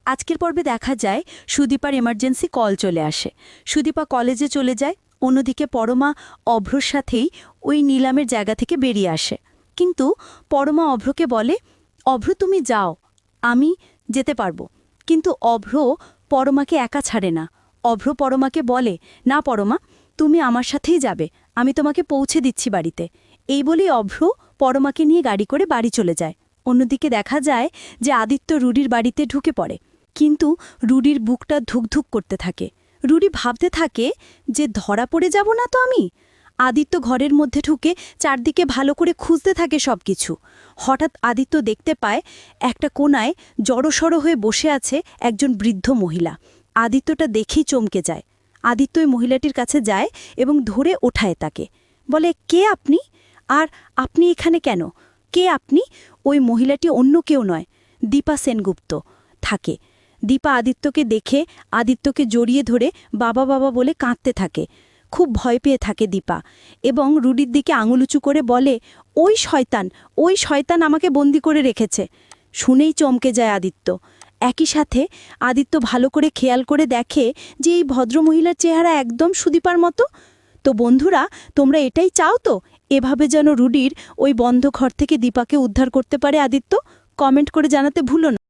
আজকের পর্বে দেখা যায় সুদীপার এমার্জেন্সি কল চলে আসে। সুদীপা কলেজে চলে যায়, অন্যদিকে পরমা অভ্রর সাথেই ওই নিলামের জায়গা থেকে বেরিয়ে আসে। কিন্তু পরমা অভ্রকে বলে, অভ্র তুমি যাও, আমি যেতে পারবো। কিন্তু অভ্র পরমাকে একা ছাড়ে না। অভ্র পরমাকে বলে, না পরমা, তুমি আমার সাথেই যাবে, আমি তোমাকে পৌঁছে দিচ্ছি বাড়িতে। এই বলেই অভ্র পরমাকে নিয়ে গাড়ি করে বাড়ি চলে যায়। অন্যদিকে দেখা যায় যে আদিত্য রুডির বাড়িতে ঢুকে পড়ে। কিন্তু রুডির বুকটা ধুকধুক করতে থাকে। রুডি ভাবতে থাকে যে ধরা পড়ে যাব না তো আমি। আদিত্য ঘরের মধ্যে ঢুকে চারদিকে ভালো করে খুঁজতে থাকে সবকিছু। হঠাৎ আদিত্য দেখতে পায় একটা কোণায় জড়সড় হয়ে বসে আছে একজন বৃদ্ধ মহিলা। আদিত্যটা দেখেই চমকে যায়। আদিত্য ওই মহিলাটির কাছে যায় এবং ধরে ওঠায় তাকে। বলে, কে আপনি? আর আপনি এখানে কেন? কে আপনি? ওই মহিলাটি অন্য কেউ নয়, দীপা সেনগুপ্ত থাকে। দীপা আদিত্যকে দেখে আদিত্যকে জড়িয়ে ধরে বাবা বাবা বলে কাঁদতে থাকে। খুব ভয় পেয়ে থাকে দীপা এবং রুডির দিকে আঙুল উঁচু করে বলে, ওই শয়তান আমাকে বন্দি করে রেখেছে। শুনেই চমকে যায় আদিত্য। একই সাথে আদিত্য ভালো করে খেয়াল করে দেখে যে এই ভদ্রমহিলার চেহারা একদম সুদীপার মতো। তো বন্ধুরা, তোমরা এটাই চাও তো এভাবে যেন রুডির ওই বন্ধ ঘর থেকে দীপাকে উদ্ধার করতে পারে আদিত্য? কমেন্ট করে জানাতে ভুলো না।